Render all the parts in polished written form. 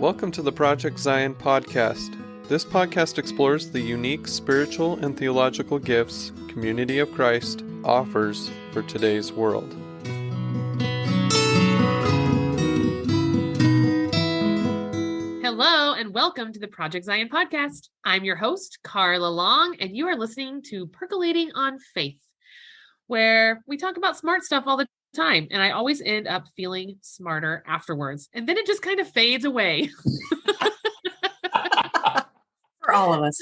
Welcome to the Project Zion podcast. This podcast explores the unique spiritual and theological gifts Community of Christ offers for today's world. Hello and welcome to the Project Zion podcast. I'm your host, Carla Long, and you are listening to Percolating on Faith, where we talk about smart stuff all the time, and I always end up feeling smarter afterwards, and then it just kind of fades away. For all of us.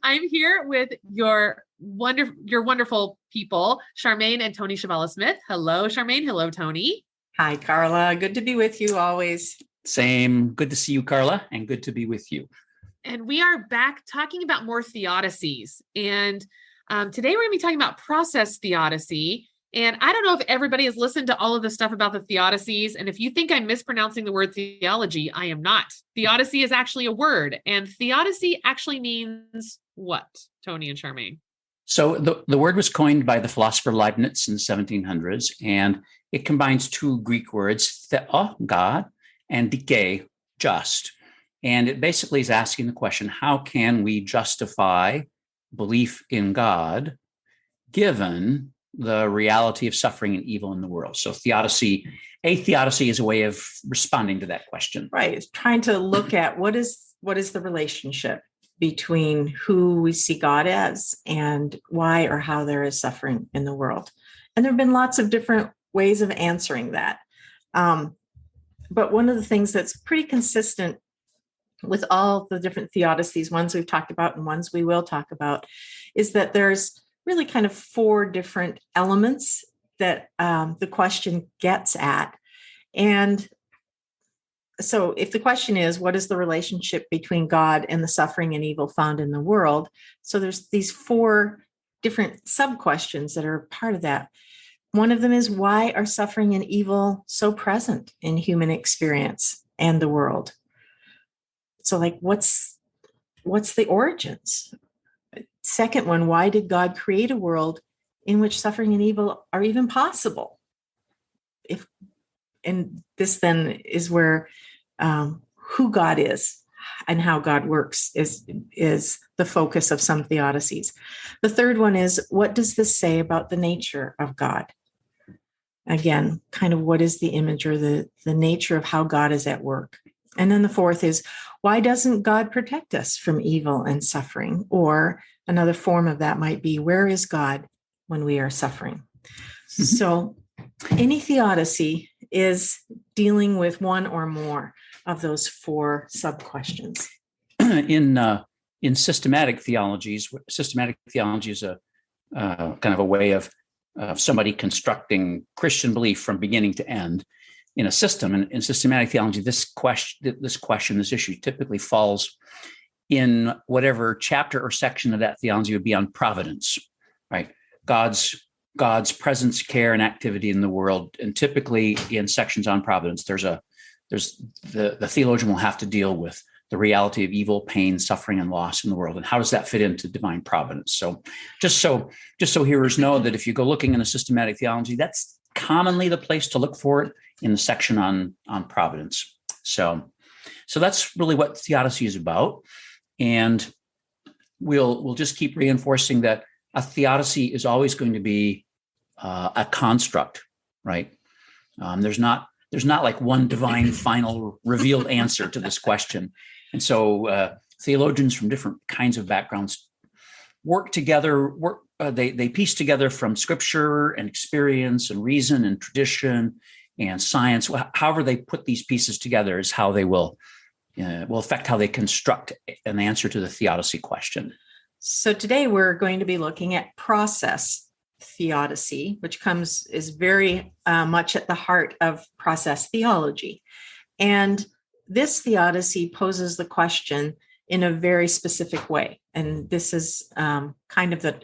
I'm here with your wonderful people, Charmaine and Tony Chvala-Smith. Hello, Charmaine. Hello, Tony. Hi, Carla. Good to be with you always. Same. Good to see you, Carla, and good to be with you. And we are back talking about more theodicies. And today we're going to be talking about process theodicy. And I don't know if everybody has listened to all of the stuff about the theodicies. And if you think I'm mispronouncing the word theology, I am not. Theodicy is actually a word. And theodicy actually means what, Tony and Charmaine? So the word was coined by the philosopher Leibniz in the 1700s, and it combines two Greek words, theo, God, and dike, just. And it basically is asking the question, how can we justify belief in God given the reality of suffering and evil in the world? So theodicy is a way of responding to that question. Right. It's trying to look at what is the relationship between who we see God as and why or how there is suffering in the world. And there have been lots of different ways of answering that. But one of the things that's pretty consistent with all the different theodicies, ones we've talked about and ones we will talk about, is that there's really kind of four different elements that the question gets at. And so if the question is, what is the relationship between God and the suffering and evil found in the world? So there's these four different sub-questions that are part of that. One of them is, why are suffering and evil so present in human experience and the world? So like, what's the origins? Second one, why did God create a world in which suffering and evil are even possible? And this then is where who God is and how God works is the focus of some theodicies. The third one is, what does this say about the nature of God? Again, kind of what is the image or the nature of how God is at work? And then the fourth is, why doesn't God protect us from evil and suffering? Or another form of that might be, where is God when we are suffering? Mm-hmm. So any theodicy is dealing with one or more of those four sub-questions. In systematic theologies, systematic theology is a kind of a way of somebody constructing Christian belief from beginning to end in a system. And in systematic theology, this issue typically falls in whatever chapter or section of that theology would be on providence, right? God's presence, care, and activity in the world. And typically in sections on providence, the theologian will have to deal with the reality of evil, pain, suffering, and loss in the world. And how does that fit into divine providence? So just so hearers know that if you go looking in a systematic theology, that's commonly the place to look for it, in the section on providence. So that's really what theodicy is about. And we'll just keep reinforcing that a theodicy is always going to be a construct, right? There's not like one divine final revealed answer to this question. And so theologians from different kinds of backgrounds work together, they piece together from scripture and experience and reason and tradition and science. However they put these pieces together is how they will affect how they construct an answer to the theodicy question. So today we're going to be looking at process theodicy, which is very much at the heart of process theology. And this theodicy poses the question in a very specific way. And this is kind of a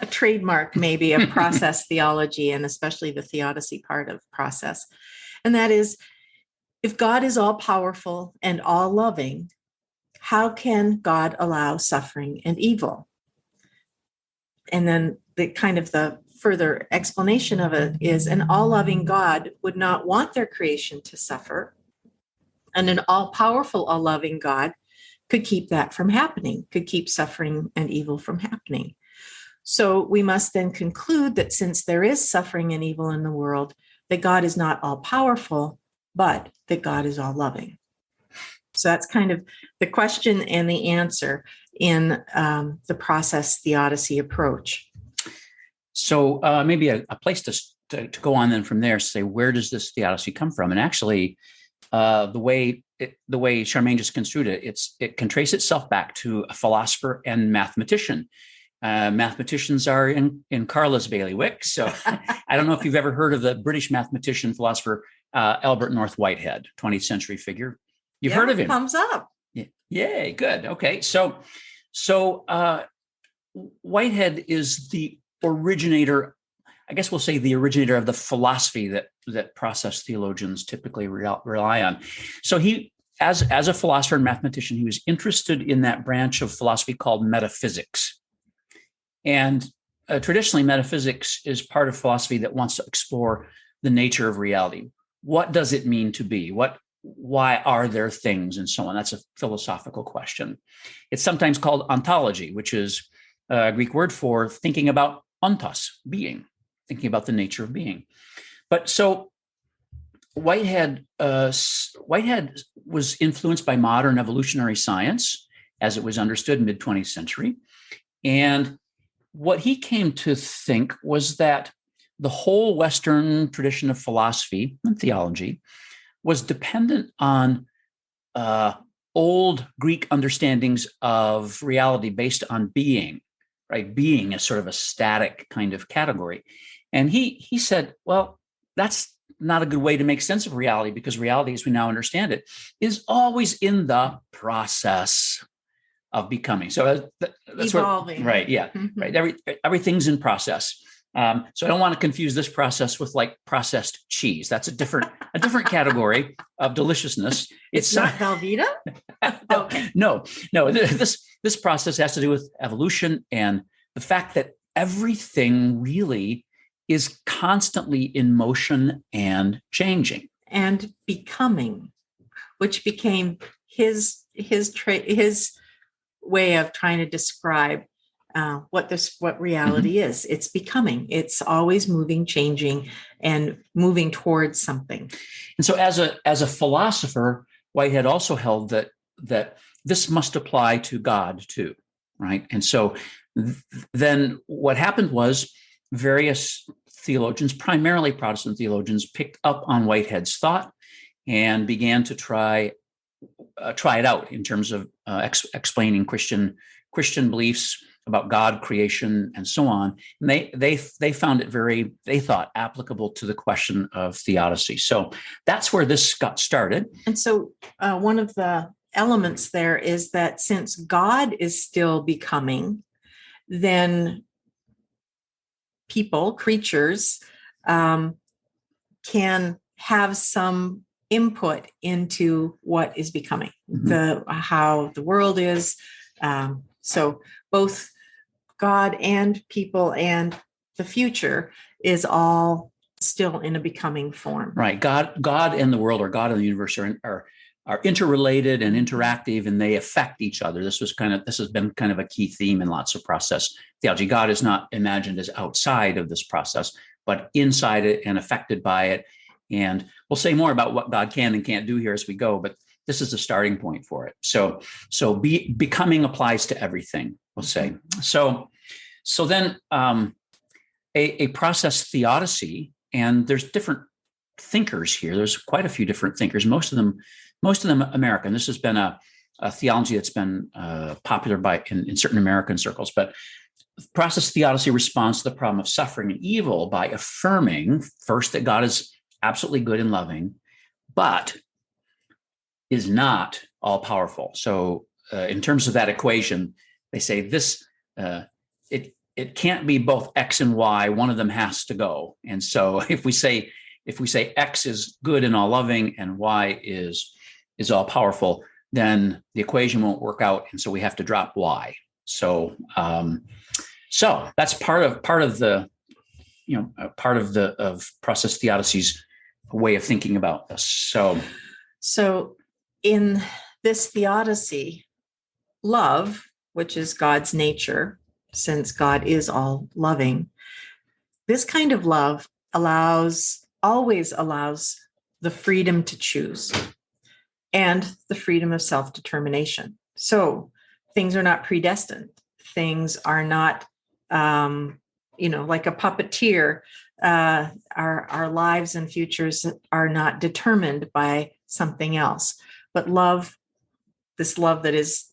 trademark maybe of process theology, and especially the theodicy part of process. And that is, if God is all powerful and all loving, how can God allow suffering and evil? And then the further explanation of it is, an all-loving God would not want their creation to suffer, And an all-powerful, all-loving God could keep that from happening, could keep suffering and evil from happening. So we must then conclude that since there is suffering and evil in the world, that God is not all-powerful, but that God is all-loving. So that's kind of the question and the answer in the process theodicy approach. So maybe a place to go on then from there, say, where does this theodicy come from? And actually, the way Charmaine just construed it, it can trace itself back to a philosopher and mathematician. Mathematicians are in Carla's bailiwick. So I don't know if you've ever heard of the British mathematician, philosopher, Albert North Whitehead, 20th century figure. You've heard of him? Thumbs up. Yeah. Yay, good. Okay. So Whitehead is the originator, I guess we'll say the originator of the philosophy that process theologians typically rely on. So he, as a philosopher and mathematician, he was interested in that branch of philosophy called metaphysics. And traditionally, metaphysics is part of philosophy that wants to explore the nature of reality. What does it mean to be? Why are there things, and so on? That's a philosophical question. It's sometimes called ontology, which is a Greek word for thinking about ontos, being, thinking about the nature of being. But so Whitehead was influenced by modern evolutionary science as it was understood in mid-20th century. And what he came to think was that the whole Western tradition of philosophy and theology was dependent on old Greek understandings of reality based on being, right? Being is sort of a static kind of category. And he said, well, that's not a good way to make sense of reality, because reality, as we now understand it, is always in the process of becoming. So that's evolving. Right. Yeah. Mm-hmm. Right. Everything's in process. So I don't want to confuse this process with like processed cheese. That's a different category of deliciousness. It's not Velveeta? Okay. No. This process has to do with evolution and the fact that everything really is constantly in motion and changing and becoming, which became his way of trying to describe what reality mm-hmm. is. It's becoming. It's always moving, changing, and moving towards something. And so, as a philosopher, Whitehead also held that this must apply to God too, right? And so, then what happened was various theologians, primarily Protestant theologians, picked up on Whitehead's thought and began to try it out in terms of explaining Christian beliefs about God, creation, and so on. And they found it they thought applicable to the question of theodicy. So that's where this got started. And so one of the elements there is that since God is still becoming, then people, creatures, can have some input into what is becoming, mm-hmm. how the world is. So both God and people and the future is all still in a becoming form. Right. God and the world, or God and the universe are interrelated and interactive, and they affect each other. This has been kind of a key theme in lots of process theology. God is not imagined as outside of this process, but inside it and affected by it. And we'll say more about what God can and can't do here as we go, but this is the starting point for it. So becoming applies to everything, we'll say. So then a process theodicy, and there's different thinkers here. There's quite a few different thinkers, most of them American. This has been a theology that's been popular in certain American circles, but process theodicy responds to the problem of suffering and evil by affirming first that God is absolutely good and loving, but is not all powerful. So in terms of that equation, they say this, it can't be both X and Y. One of them has to go. And so if we say X is good and all loving and Y is all powerful, then the equation won't work out. And so we have to drop Y. So that's part of process theodicy's way of thinking about this. So in this theodicy, love, which is God's nature, since God is all loving, this kind of love always allows the freedom to choose and the freedom of self-determination. So things are not predestined. Things are not, like a puppeteer. Our lives and futures are not determined by something else. But love, this love that is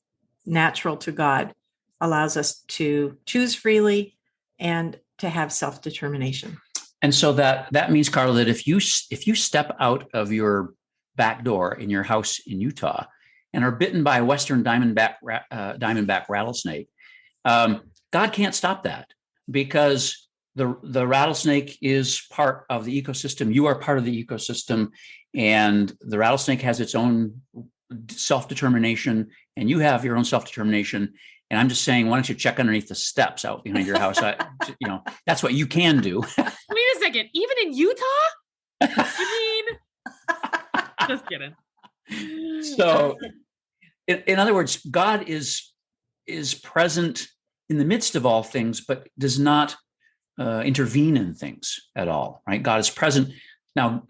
natural to God, allows us to choose freely and to have self-determination. And so that means, Carla, that if you step out of your back door in your house in Utah and are bitten by a Western diamondback rattlesnake, God can't stop that, because the rattlesnake is part of the ecosystem. You are part of the ecosystem, and the rattlesnake has its own self-determination, and you have your own self-determination. And I'm just saying, why don't you check underneath the steps out behind your house? That's what you can do. Wait a second. Even in Utah? You mean? Just kidding. So, in other words, God is present in the midst of all things, but does not intervene in things at all, right? God is present. Now,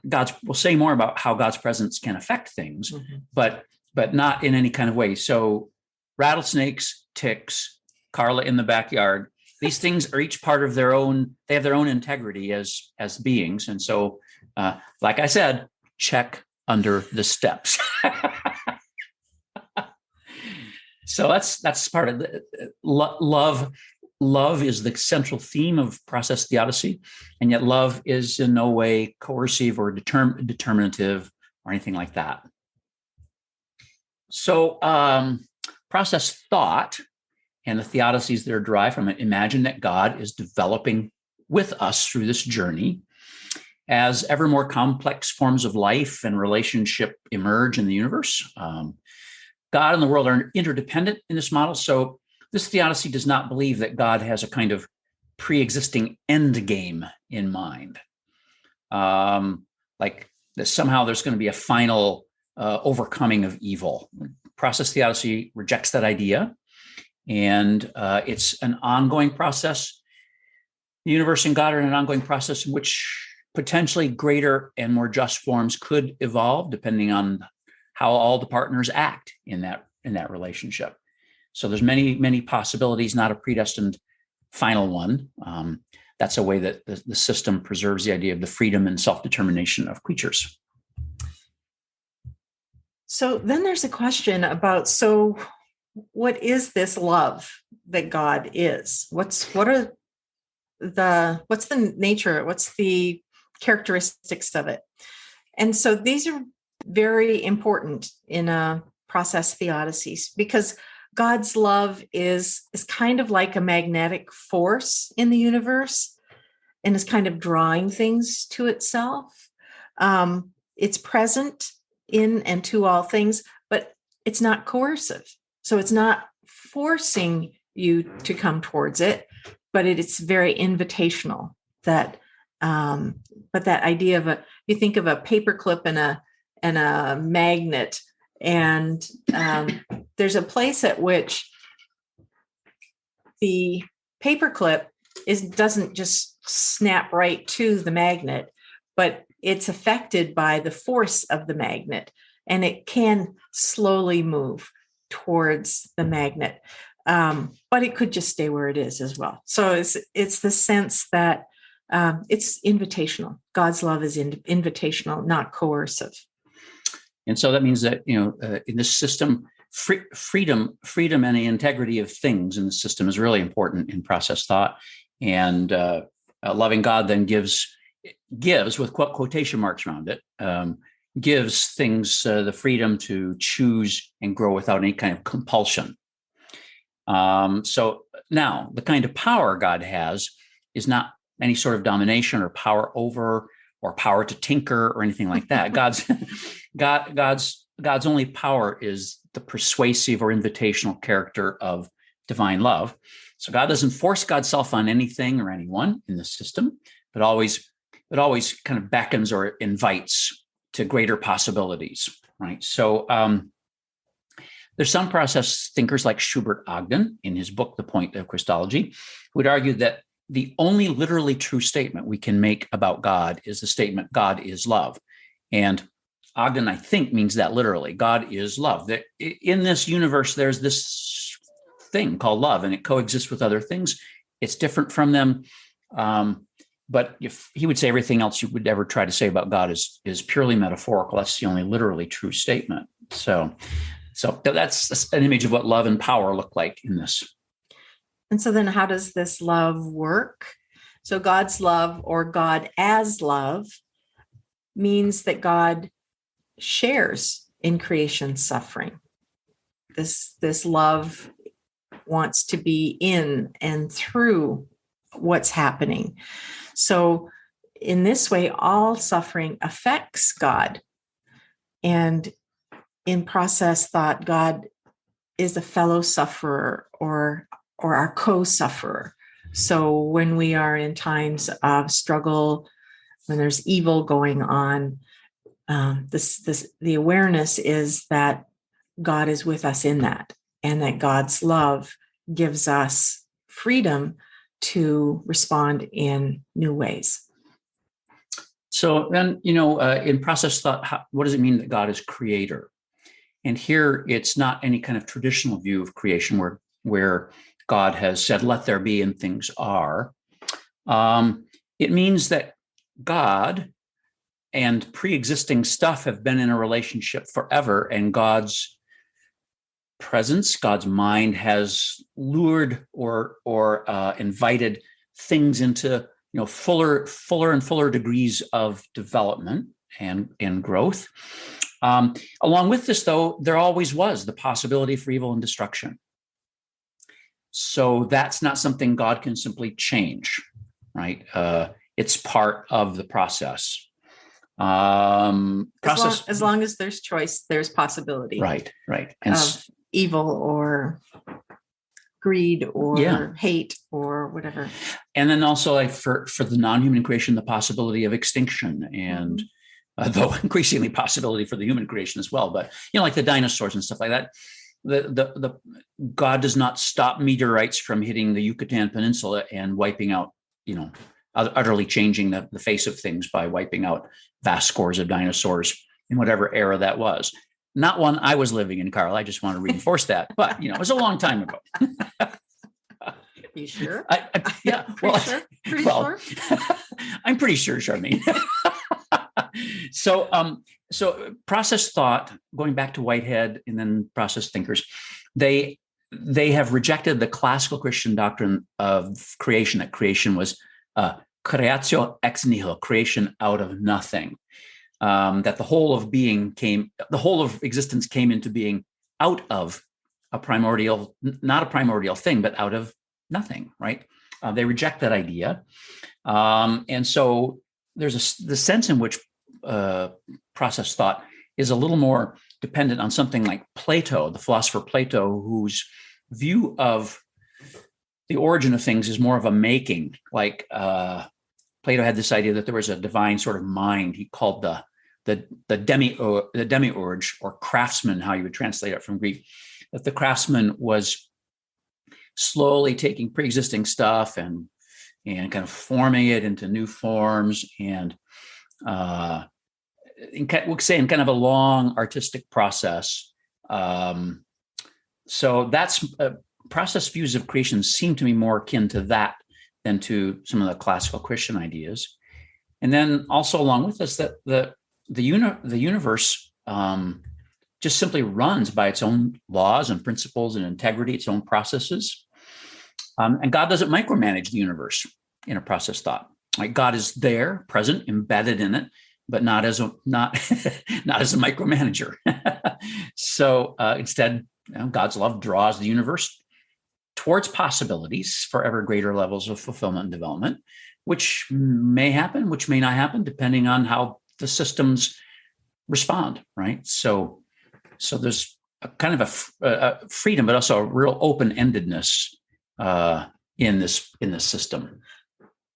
we'll say more about how God's presence can affect things, but not in any kind of way. So rattlesnakes, ticks, Carla in the backyard, these things are each part of their own, they have their own integrity as beings. And so, like I said, check under the steps. So that's part of the love. Love is the central theme of process theodicy, and yet love is in no way coercive or determinative or anything like that. So process thought and the theodicies that are derived from it imagine that God is developing with us through this journey as ever more complex forms of life and relationship emerge in the universe. God and the world are interdependent in this model. So this theodicy does not believe that God has a kind of pre-existing end game in mind. Like that somehow there's going to be a final overcoming of evil. Process theodicy rejects that idea. And it's an ongoing process. The universe and God are in an ongoing process in which potentially greater and more just forms could evolve depending on how all the partners act in that relationship. So there's many possibilities, not a predestined final one. That's a way that the system preserves the idea of the freedom and self-determination of creatures. So then there's a question about, so what is this love that God is? What's the nature? What's the characteristics of it? And so these are very important in a process theodicies, because God's love is kind of like a magnetic force in the universe and is kind of drawing things to itself. It's present in and to all things, but it's not coercive. So it's not forcing you to come towards it, but it's very invitational. But that idea of you think of a paperclip and a magnet, and there's a place at which the paperclip doesn't just snap right to the magnet, but it's affected by the force of the magnet, and it can slowly move towards the magnet, but it could just stay where it is as well. So it's the sense that it's invitational. God's love is invitational, not coercive. And so that means that, in this system, freedom and the integrity of things in the system is really important in process thought. And loving God then gives with quotation marks around it, gives things the freedom to choose and grow without any kind of compulsion. So now the kind of power God has is not any sort of domination or power over or power to tinker or anything like that. God's only power is the persuasive or invitational character of divine love. So God doesn't force God's self on anything or anyone in the system, but always kind of beckons or invites to greater possibilities. right? So there's some process thinkers like Schubert Ogden in his book, The Point of Christology, who would argue that the only literally true statement we can make about God is the statement, God is love. And Ogden, I think, means that literally, God is love. That in this universe, there's this thing called love, and it coexists with other things. It's different from them. But if he would say everything else you would ever try to say about God is purely metaphorical, that's the only literally true statement. So that's an image of what love and power look like in this. And so then how does this love work? So God's love, or God as love, means that God shares in creation's suffering. This love wants to be in and through what's happening. So in this way, all suffering affects God. And in process thought, God is a fellow sufferer or our co-sufferer. So when we are in times of struggle, when there's evil going on, the awareness is that God is with us in that, and that God's love gives us freedom to respond in new ways. So then, in process thought, what does it mean that God is creator? And here, it's not any kind of traditional view of creation where God has said, let there be, and things are. It means that God and pre-existing stuff have been in a relationship forever, and God's presence, God's mind has lured or invited things into fuller and fuller degrees of development and growth. Along with this, though, there always was the possibility for evil and destruction. So that's not something God can simply change, right? It's part of the process. As long as there's choice, there's possibility. Right. And of evil or greed or hate or whatever. And then also, like for the non-human creation, the possibility of extinction, and though increasingly possibility for the human creation as well. But like the dinosaurs and stuff like that. The God does not stop meteorites from hitting the Yucatan Peninsula and wiping out, utterly changing the face of things by wiping out vast scores of dinosaurs in whatever era that was. Not one I was living in, Carla. I just want to reinforce that. But, it was a long time ago. You sure? Yeah. Pretty sure? I'm pretty sure, Charmaine. So process thought, going back to Whitehead and then process thinkers, they have rejected the classical Christian doctrine of creation, that creation was creatio ex nihilo, creation out of nothing, that the whole of existence came into being out of not a primordial thing, but out of nothing, right? They reject that idea. And so there's the sense in which process thought is a little more dependent on something like Plato, the philosopher Plato, whose view of the origin of things is more of a making. Like Plato had this idea that there was a divine sort of mind he called the demiurge, or craftsman, how you would translate it from Greek, that the craftsman was slowly taking pre-existing stuff and kind of forming it into new forms, and we'll say in kind of a long artistic process. So that's process views of creation seem to me more akin to that than to some of the classical Christian ideas. And then also along with this, that the universe just simply runs by its own laws and principles and integrity, its own processes. And God doesn't micromanage the universe in a process thought. Like God is there, present, embedded in it, but not as a micromanager. So instead, God's love draws the universe towards possibilities for ever greater levels of fulfillment and development, which may happen, which may not happen, depending on how the systems respond, right? So there's a kind of a freedom, but also a real open-endedness in this system.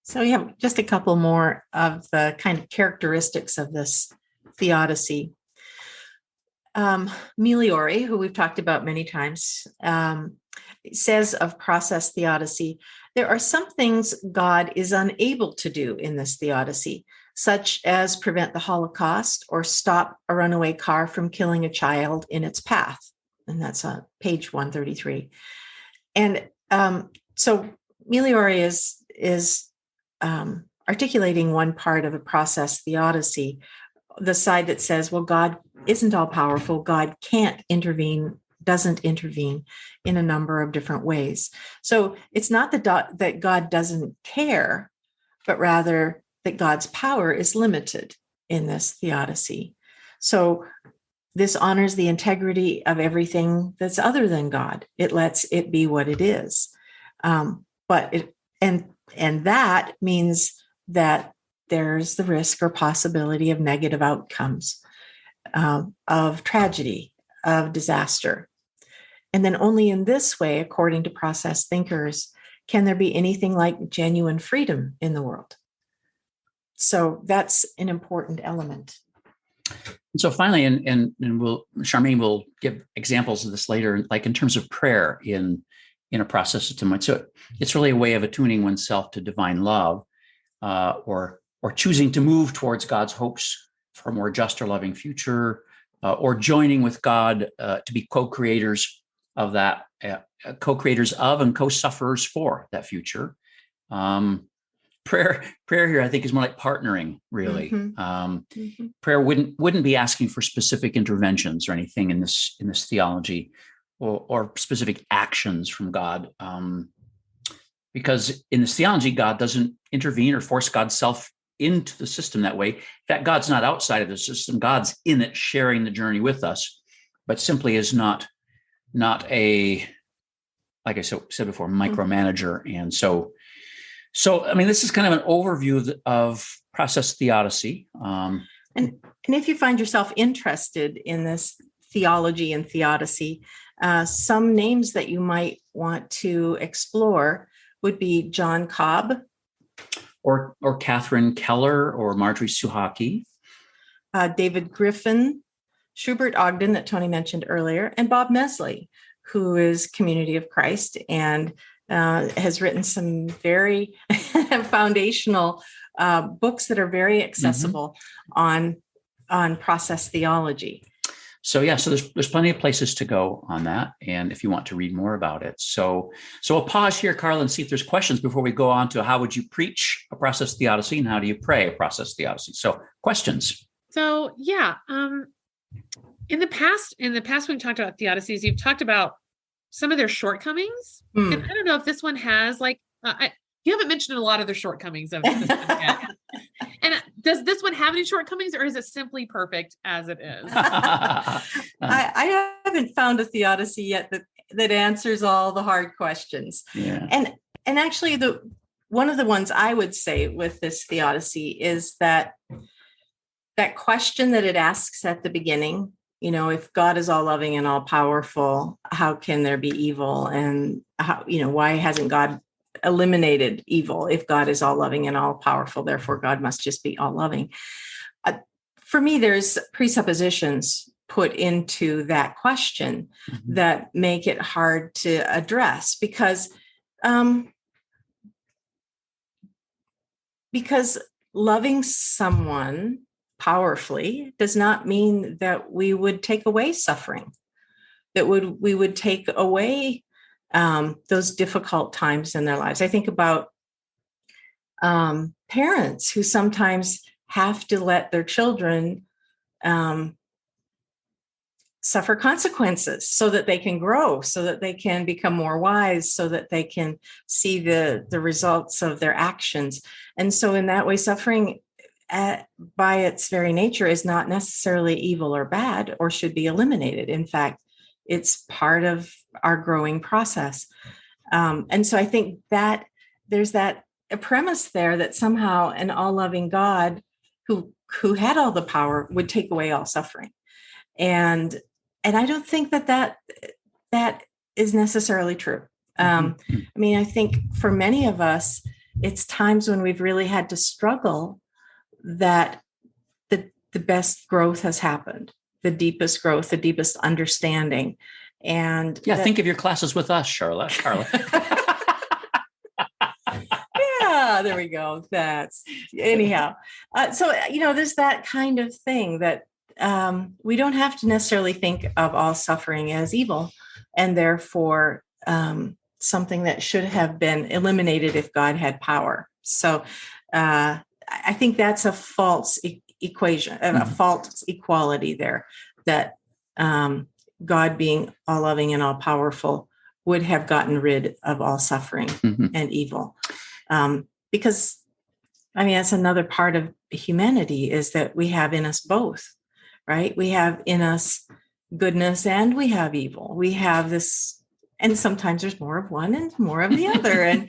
So we have just a couple more of the kind of characteristics of this theodicy. Meliori, who we've talked about many times, says of process theodicy, there are some things God is unable to do in this theodicy, such as prevent the Holocaust or stop a runaway car from killing a child in its path. And that's on page 133. And so Meliori is articulating one part of a process theodicy, the side that says, well, God isn't all powerful. God can't intervene, doesn't intervene in a number of different ways. So it's not that God doesn't care, but rather that God's power is limited in this theodicy. So this honors the integrity of everything that's other than God. It lets it be what it is. And that means that there's the risk or possibility of negative outcomes, of tragedy, of disaster. And then only in this way, according to process thinkers, can there be anything like genuine freedom in the world. So that's an important element. And so finally, and Charmaine will give examples of this later, like in terms of prayer in a process system. So it's really a way of attuning oneself to divine love, or choosing to move towards God's hopes for a more just or loving future, or joining with God to be co-creators of that, co-creators of and co-sufferers for that future. Prayer here, I think, is more like partnering, really. Prayer wouldn't be asking for specific interventions or anything in this theology, or specific actions from God, because in this theology, God doesn't intervene or force God's self into the system that way. In fact, God's not outside of the system. God's in it, sharing the journey with us, but simply is not a, like I said before, micromanager. And so I mean, this is kind of an overview of process theodicy. And if you find yourself interested in this theology and theodicy, some names that you might want to explore would be John Cobb, or Catherine Keller, or Marjorie Suhaki, David Griffin, Schubert Ogden that Tony mentioned earlier, and Bob Mesley, who is Community of Christ and has written some very foundational books that are very accessible on process theology. So there's plenty of places to go on that, and if you want to read more about it. So we'll pause here, Carla, and see if there's questions before we go on to how would you preach a process theodicy and how do you pray a process theodicy. So questions. So in the past when we talked about theodicies, you've talked about some of their shortcomings. And I don't know if this one has you haven't mentioned a lot of the shortcomings of this one yet. And does this one have any shortcomings, or is it simply perfect as it is? I haven't found a theodicy yet that answers all the hard questions. Yeah. And actually one of the ones I would say with this theodicy is that question that it asks at the beginning, if God is all loving and all powerful, how can there be evil? And how, why hasn't God eliminated evil? If God is all loving and all powerful, therefore God must just be all loving. For me, there's presuppositions put into that question that make it hard to address because loving someone powerfully does not mean that we would take away suffering, that we would take away those difficult times in their lives. I think about parents who sometimes have to let their children suffer consequences so that they can grow, so that they can become more wise, so that they can see the results of their actions. And so in that way, suffering by its very nature is not necessarily evil or bad or should be eliminated. In fact, it's part of our growing process. And so I think that there's a premise there that somehow an all-loving God who had all the power would take away all suffering. And I don't think that is necessarily true. I mean, I think for many of us, it's times when we've really had to struggle that the best growth has happened. the deepest growth, the deepest understanding. And think of your classes with us, Carla. Yeah, there we go. That's anyhow. So, there's that kind of thing that we don't have to necessarily think of all suffering as evil, and therefore something that should have been eliminated if God had power. So I think that's a false equation, a false equality there, that God being all loving and all powerful would have gotten rid of all suffering and evil. Because, that's another part of humanity, is that we have in us both, right? We have in us goodness and we have evil. We have this, and sometimes there's more of one and more of the other. And,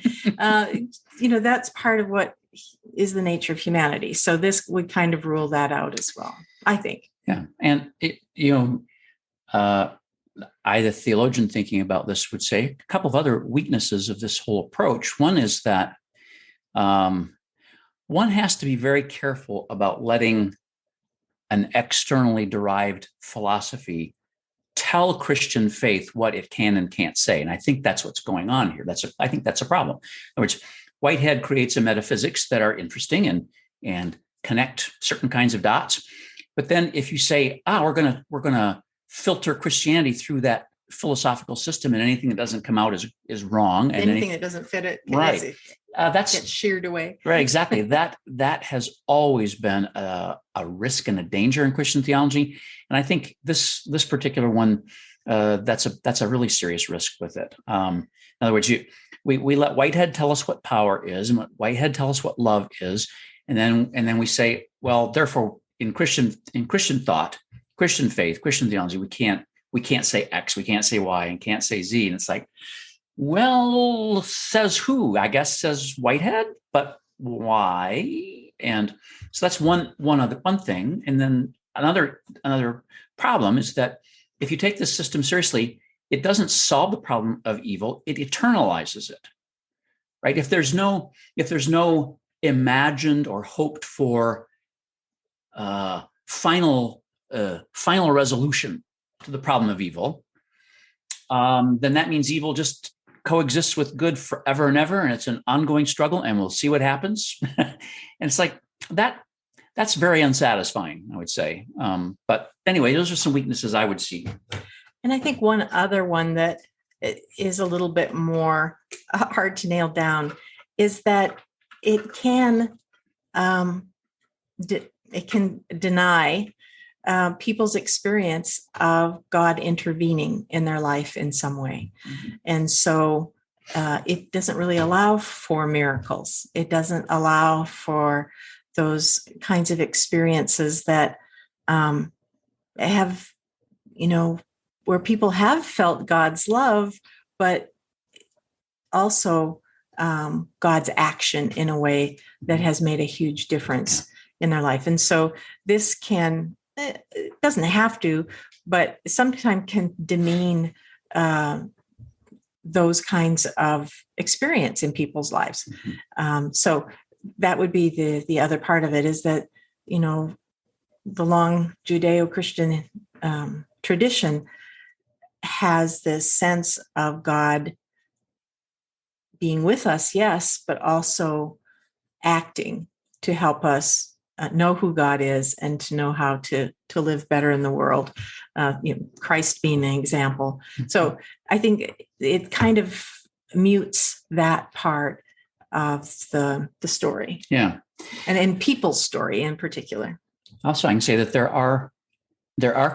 that's part of what is the nature of humanity. So this would kind of rule that out as well, I think. Yeah. And, I, the theologian thinking about this, would say a couple of other weaknesses of this whole approach. One is that one has to be very careful about letting an externally derived philosophy tell Christian faith what it can and can't say. And I think that's what's going on here. I think that's a problem. In other words, Whitehead creates a metaphysics that are interesting and connect certain kinds of dots. But then if you say, we're gonna filter Christianity through that philosophical system, and anything that doesn't come out is wrong, and anything that doesn't fit it, right? That's gets sheared away. Right, exactly. That has always been a risk and a danger in Christian theology, and I think this particular one, that's a really serious risk with it. In other words, we let Whitehead tell us what power is, and let Whitehead tell us what love is, and then we say, well, therefore, in Christian thought, Christian faith, Christian theology, we can't say X, we can't say Y, and can't say Z, and it's like, well, says who? I guess says Whitehead, but why? And so that's one thing. And then another problem is that if you take this system seriously, it doesn't solve the problem of evil; it eternalizes it. Right? If there's no imagined or hoped for final resolution to the problem of evil, then that means evil just coexists with good forever and ever, and it's an ongoing struggle, and we'll see what happens. And it's like that's very unsatisfying, I would say. But anyway, those are some weaknesses I would see. And I think one other one that is a little bit more hard to nail down is that it can deny people's experience of God intervening in their life in some way. Mm-hmm. And so it doesn't really allow for miracles. It doesn't allow for those kinds of experiences that have, where people have felt God's love, but also God's action in a way that has made a huge difference in their life. And so this it doesn't have to, but sometimes can demean those kinds of experience in people's lives. Mm-hmm. So that would be the other part of it, is that, the long Judeo-Christian tradition has this sense of God being with us, yes, but also acting to help us know who God is and to know how to live better in the world. Christ being an example. So I think it kind of mutes that part of the story. Yeah. And in people's story in particular. Also, I can say that there are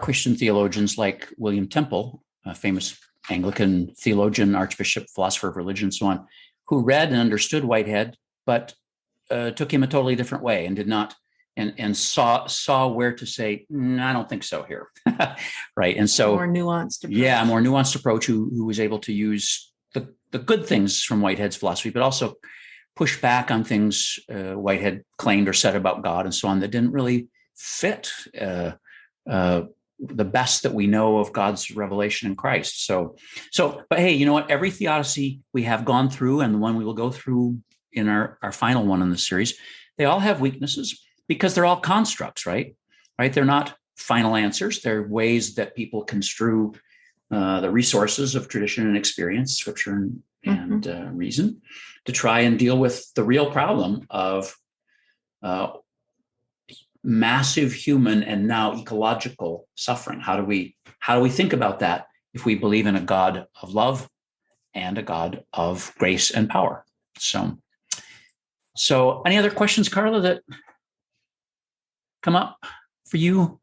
Christian theologians like William Temple, a famous Anglican theologian, archbishop, philosopher of religion, and so on, who read and understood Whitehead, but took him a totally different way and did not and saw where to say, I don't think so here. Right. And so more nuanced approach. Yeah, more nuanced approach, who was able to use the good things from Whitehead's philosophy, but also push back on things Whitehead claimed or said about God and so on that didn't really fit the best that we know of God's revelation in Christ. So, but hey, you know what? Every theodicy we have gone through, and the one we will go through in our final one in the series, they all have weaknesses because they're all constructs, right? They're not final answers. They're ways that people construe the resources of tradition and experience, scripture and reason, to try and deal with the real problem of massive human and now ecological suffering. How do we think about that if we believe in a God of love and a God of grace and power? So any other questions, Carla, that come up for you?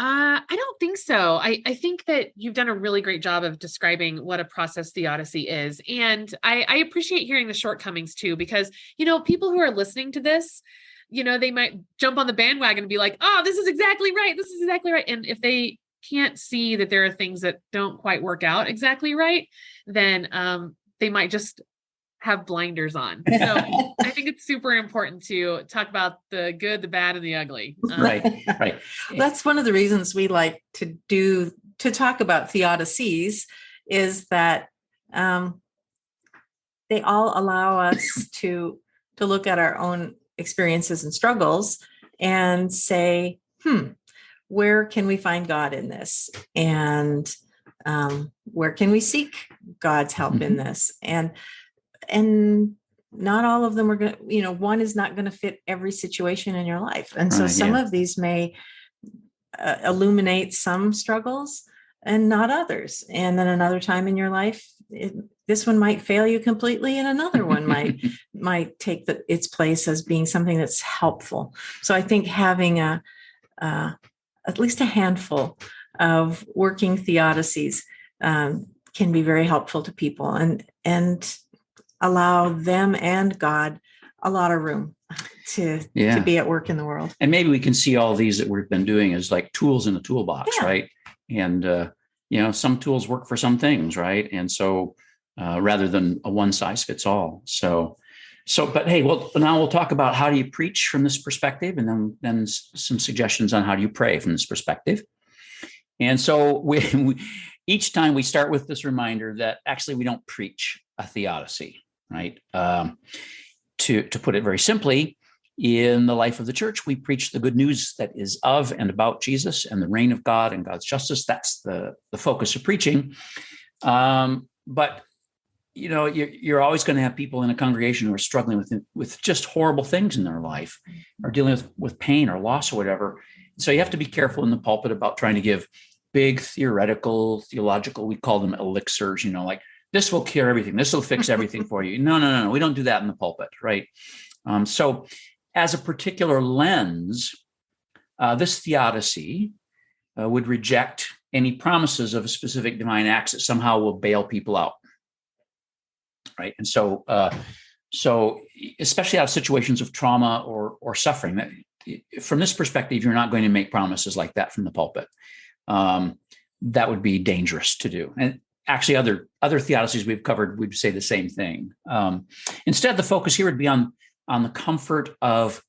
I don't think so. I think that you've done a really great job of describing what a process theodicy is. And I appreciate hearing the shortcomings too, because, people who are listening to this, they might jump on the bandwagon and be like, oh, this is exactly right. This is exactly right. And if they can't see that there are things that don't quite work out exactly right, then they might just have blinders on. So I think it's super important to talk about the good, the bad, and the ugly. Right. That's one of the reasons we like to talk about theodicies, is that they all allow us to look at our own experiences and struggles and say, where can we find God in this? And where can we seek God's help in this? And not all of them are going to, one is not going to fit every situation in your life. And so some of these may illuminate some struggles and not others. And then another time in your life, this one might fail you completely, and another one might take its place as being something that's helpful. So I think having at least a handful of working theodicies can be very helpful to people, and allow them and God a lot of room to be at work in the world. And maybe we can see all these that we've been doing as like tools in a toolbox, right? And, some tools work for some things, right? And so rather than a one size fits all. But hey, well, now we'll talk about how do you preach from this perspective, and then some suggestions on how do you pray from this perspective. And so each time we start with this reminder that actually we don't preach a theodicy, right? To put it very simply, in the life of the church, we preach the good news that is of and about Jesus and the reign of God and God's justice. That's the focus of preaching. But you're always going to have people in a congregation who are struggling with just horrible things in their life, or dealing with pain or loss or whatever. So you have to be careful in the pulpit about trying to give big theoretical, theological, we call them elixirs, like this will cure everything. This will fix everything for you. No. We don't do that in the pulpit, right? So as a particular lens, this theodicy would reject any promises of a specific divine acts that somehow will bail people out, right? And so especially out of situations of trauma or suffering, from this perspective, you're not going to make promises like that from the pulpit. That would be dangerous to do. And actually, other theodicies we've covered would say the same thing. Instead, the focus here would be on the comfort of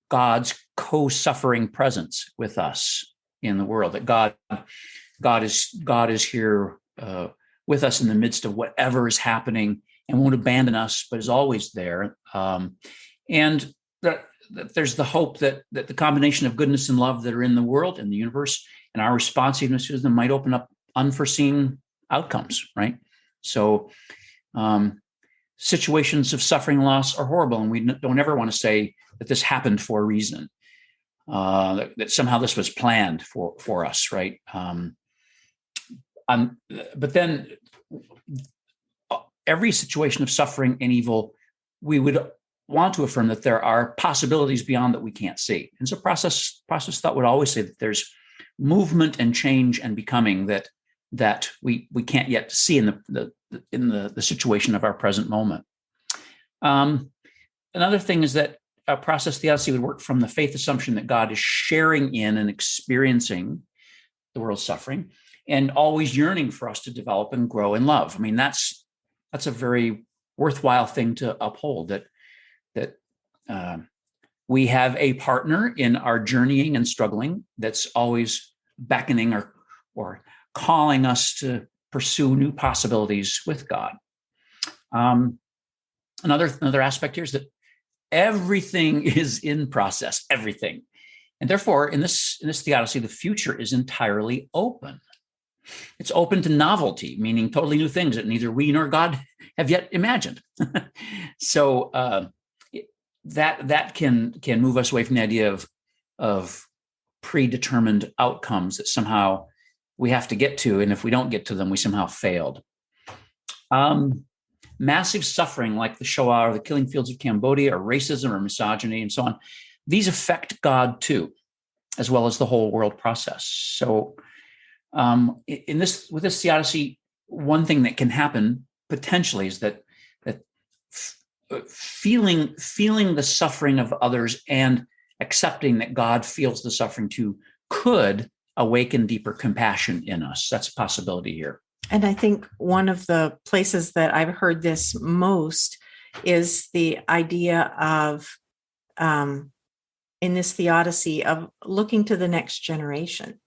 God's co-suffering presence with us in the world. That God is here with us in the midst of whatever is happening, and won't abandon us, but is always there. And that there's the hope that the combination of goodness and love that are in the world and the universe, and our responsiveness to them, might open up unforeseen outcomes, right? So situations of suffering and loss are horrible, and we don't ever want to say that this happened for a reason, that somehow this was planned for us, right? But then every situation of suffering and evil, we would want to affirm that there are possibilities beyond that we can't see. And so process thought would always say that there's movement and change and becoming that we can't yet see in the situation of our present moment. Another thing is that a process theodicy would work from the faith assumption that God is sharing in and experiencing the world's suffering, and always yearning for us to develop and grow in love. I mean, that's a very worthwhile thing to uphold, that we have a partner in our journeying and struggling that's always beckoning or calling us to pursue new possibilities with God. Another aspect here is that everything is in process, everything. And therefore, in this theodicy, the future is entirely open. It's open to novelty, meaning totally new things that neither we nor God have yet imagined. So that can move us away from the idea of predetermined outcomes that somehow we have to get to, and if we don't get to them, we somehow failed. Massive suffering like the Shoah or the killing fields of Cambodia or racism or misogyny and so on, these affect God too, as well as the whole world process. So with this theodicy, one thing that can happen potentially is that feeling the suffering of others and accepting that God feels the suffering too could awaken deeper compassion in us. That's a possibility here. And I think one of the places that I've heard this most is the idea of, in this theodicy, of looking to the next generation.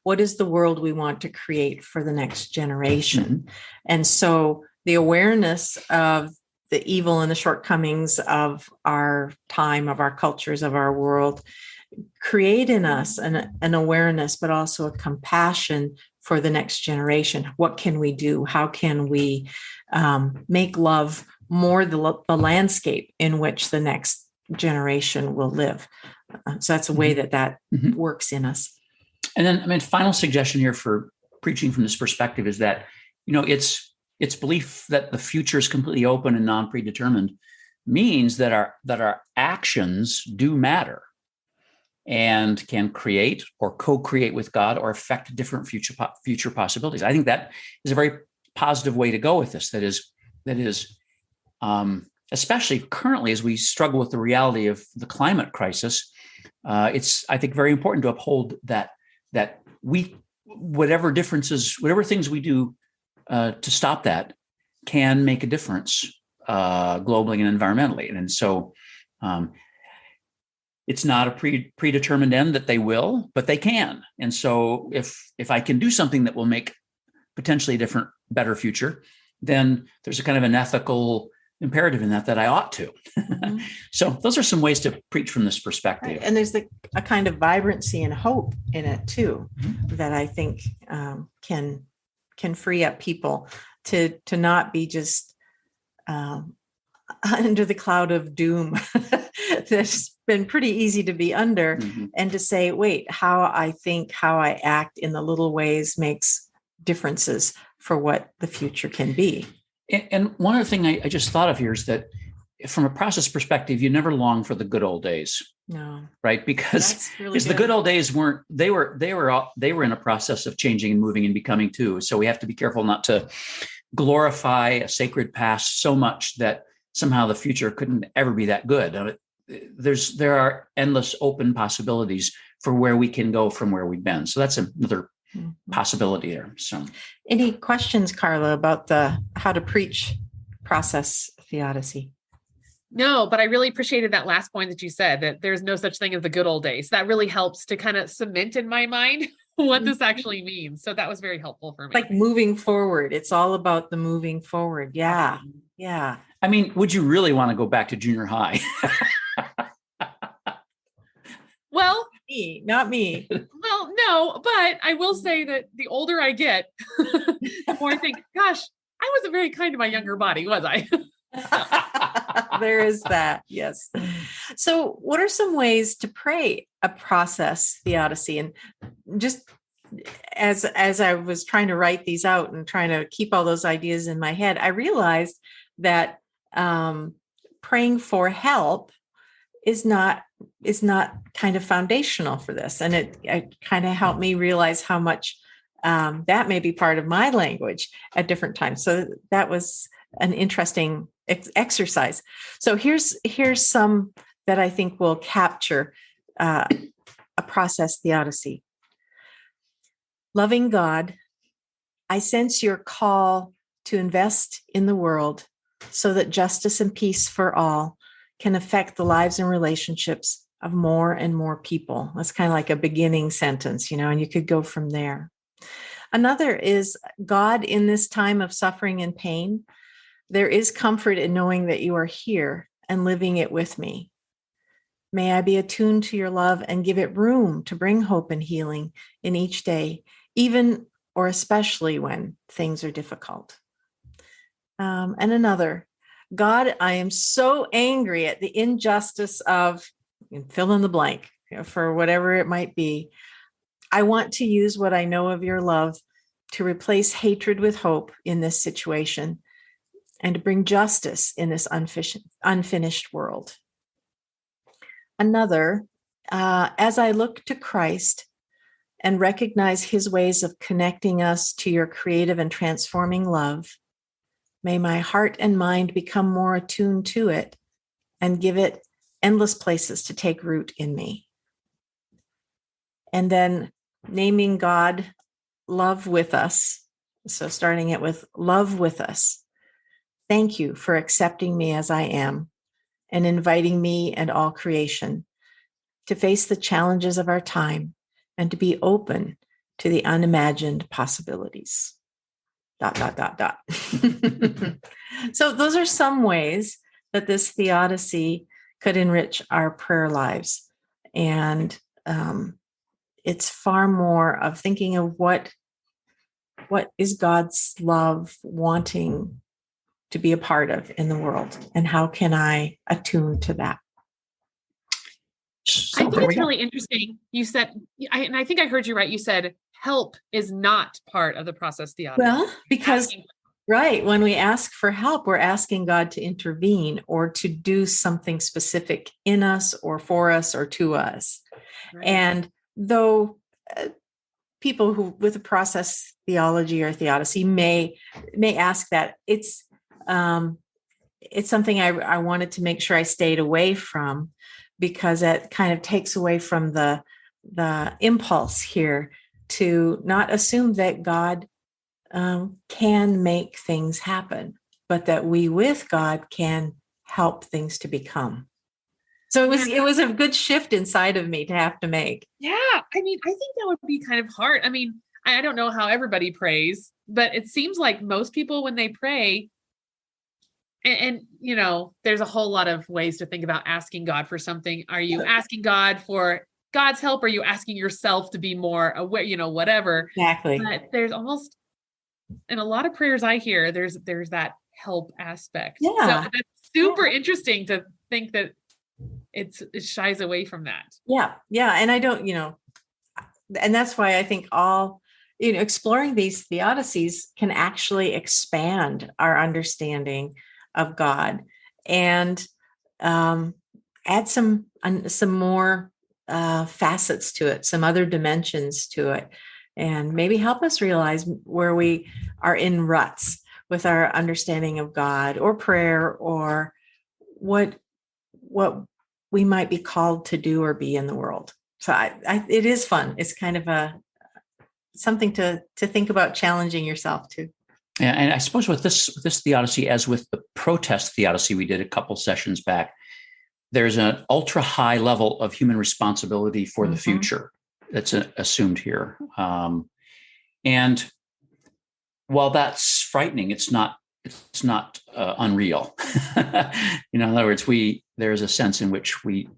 What is the world we want to create for the next generation? Mm-hmm. And so the awareness of the evil and the shortcomings of our time, of our cultures, of our world, create in us an awareness, but also a compassion for the next generation. What can we do? How can we make love more the landscape in which the next generation will live? So that's a way that works in us. And then, final suggestion here for preaching from this perspective is that, it's belief that the future is completely open and non-predetermined means that our actions do matter and can create or co-create with God or affect different future possibilities. I think that is a very positive way to go with this. That is, especially currently as we struggle with the reality of the climate crisis, it's, I think, very important to uphold that we, whatever things we do to stop that can make a difference globally and environmentally. And so it's not a predetermined end that they will, but they can. And so if I can do something that will make potentially a different, better future, then there's a kind of an ethical imperative in that I ought to. Mm-hmm. So those are some ways to preach from this perspective. Right. And there's a kind of vibrancy and hope in it too, that I think can free up people to not be just under the cloud of doom that's been pretty easy to be under, and to say, wait, how I think, how I act in the little ways makes differences for what the future can be. And one other thing I just thought of here is that from a process perspective, you never long for the good old days. No. Right? Because the good old days they were in a process of changing and moving and becoming too. So we have to be careful not to glorify a sacred past so much that somehow the future couldn't ever be that good. There are endless open possibilities for where we can go from where we've been. So that's another possibility there. So, any questions, Carla, about how to preach process theodicy? No, but I really appreciated that last point that you said, that there's no such thing as the good old days. That really helps to kind of cement in my mind what this actually means. So that was very helpful for me. Like moving forward. It's all about the moving forward. Yeah. Yeah. I mean, would you really want to go back to junior high? Well, not me. Well, no, but I will say that the older I get, the more I think, gosh, I wasn't very kind to my younger body, was I? There is that. Yes. So what are some ways to pray a process theodicy? And just as I was trying to write these out and trying to keep all those ideas in my head, I realized that praying for help is not kind of foundational for this. And it kind of helped me realize how much that may be part of my language at different times. So that was an interesting exercise. So here's some that I think will capture a process theodicy. Loving God, I sense your call to invest in the world so that justice and peace for all can affect the lives and relationships of more and more people. That's kind of like a beginning sentence, and you could go from there. Another is, God, in this time of suffering and pain, there is comfort in knowing that you are here and living it with me. May I be attuned to your love and give it room to bring hope and healing in each day, even or especially when things are difficult. And another, God, I am so angry at the injustice of, fill in the blank, for whatever it might be. I want to use what I know of your love to replace hatred with hope in this situation and to bring justice in this unfinished world. Another, as I look to Christ and recognize his ways of connecting us to your creative and transforming love, may my heart and mind become more attuned to it and give it endless places to take root in me. And then naming God, love with us. So starting it with love with us. Thank you for accepting me as I am and inviting me and all creation to face the challenges of our time and to be open to the unimagined possibilities. ... So those are some ways that this theodicy could enrich our prayer lives. And it's far more of thinking of what is God's love wanting to be a part of in the world, and how can I attune to that? I think it's really interesting. You said, and I think I heard you right. You said help is not part of the process theodicy. Well, because right, when we ask for help, we're asking God to intervene or to do something specific in us or for us or to us. Right. And though people who with a process theology or theodicy may ask that, it's something I wanted to make sure I stayed away from, because it kind of takes away from the impulse here to not assume that God can make things happen, but that we with God can help things to become. So it was a good shift inside of me to have to make. Yeah. I mean, I think that would be kind of hard. I mean, I don't know how everybody prays, but it seems like most people when they pray, and you know, there's a whole lot of ways to think about asking God for something. Are you asking God for God's help? Or are you asking yourself to be more aware, whatever? Exactly. But there's almost, in a lot of prayers I hear, there's that help aspect. Yeah. So that's super interesting to think that it shies away from that. Yeah. Yeah. And I don't, and that's why I think exploring these theodicies can actually expand our understanding of God and add some more facets to it, some other dimensions to it, and maybe help us realize where we are in ruts with our understanding of God or prayer, or what we might be called to do or be in the world. So it is fun. It's kind of something to think about, challenging yourself too. Yeah, and I suppose with this theodicy, as with the protest theodicy we did a couple sessions back, there's an ultra high level of human responsibility for the future that's assumed here. And while that's frightening, it's not unreal. In other words, there's a sense in which we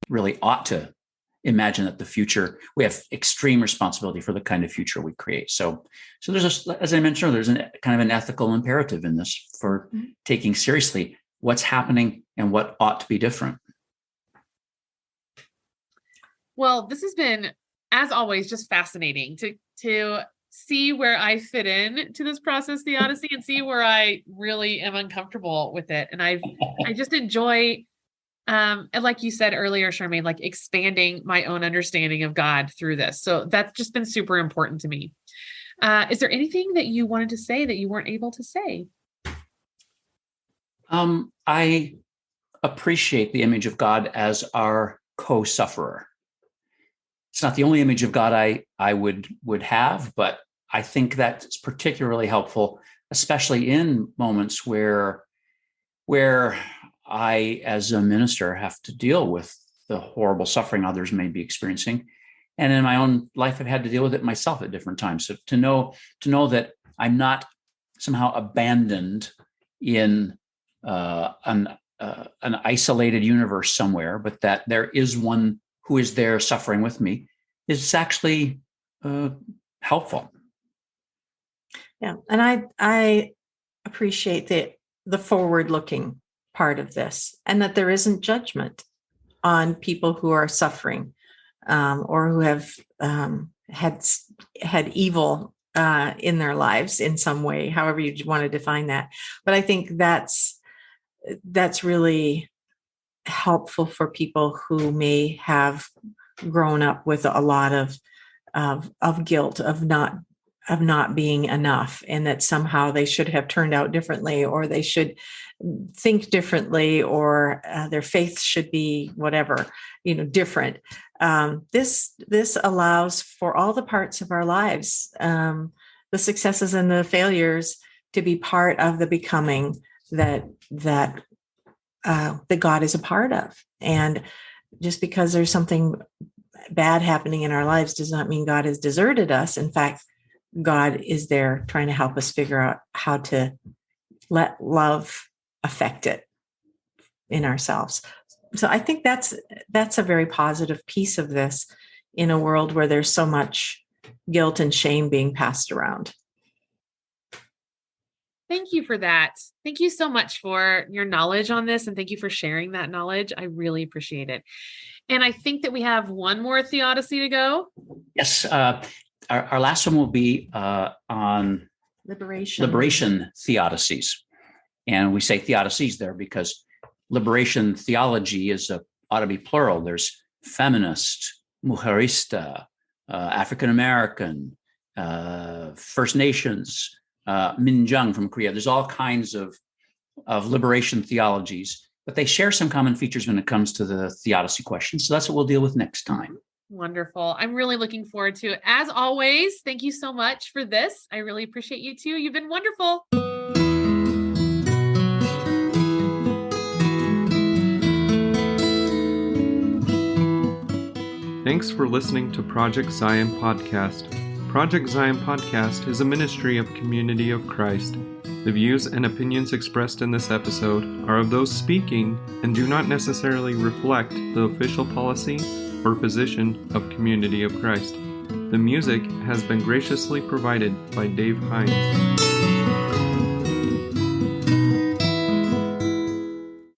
really ought to imagine that the future, we have extreme responsibility for the kind of future we create. So there's as I mentioned, there's a kind of an ethical imperative in this for taking seriously what's happening and what ought to be different. Well, this has been, as always, just fascinating to see where I fit in to this process theodicy and see where I really am uncomfortable with it. And I just enjoy, and like you said earlier, Charmaine, like expanding my own understanding of God through this. So that's just been super important to me. Is there anything that you wanted to say that you weren't able to say? I appreciate the image of God as our co-sufferer. It's not the only image of God I would have, but I think that's particularly helpful, especially in moments where I, as a minister, have to deal with the horrible suffering others may be experiencing. And in my own life, I've had to deal with it myself at different times. So to know that I'm not somehow abandoned in a an isolated universe somewhere, but that there is one who is there suffering with me, is actually helpful. Yeah, and I appreciate the forward-looking part of this, and that there isn't judgment on people who are suffering or who have had evil in their lives in some way, however you want to define that. But I think that's really helpful for people who may have grown up with a lot of guilt of not being enough, and that somehow they should have turned out differently, or they should think differently, or their faith should be whatever, different. This allows for all the parts of our lives, the successes and the failures, to be part of the becoming that God is a part of. And just because there's something bad happening in our lives does not mean God has deserted us. In fact, God is there trying to help us figure out how to let love affect it in ourselves. So I think that's a very positive piece of this in a world where there's so much guilt and shame being passed around. Thank you for that. Thank you so much for your knowledge on this, and thank you for sharing that knowledge. I really appreciate it. And I think that we have one more theodicy to go. Yes. Our last one will be on liberation theodicies. And we say theodicies there because liberation theology ought to be plural. There's feminist, mujerista, African-American, First Nations, Minjung from Korea. There's all kinds of liberation theologies, but they share some common features when it comes to the theodicy question. So that's what we'll deal with next time. Wonderful. I'm really looking forward to it. As always, thank you so much for this. I really appreciate you too. You've been wonderful. Thanks for listening to Project Zion Podcast. Project Zion Podcast is a ministry of Community of Christ. The views and opinions expressed in this episode are of those speaking and do not necessarily reflect the official policy or position of Community of Christ. The music has been graciously provided by Dave Hines.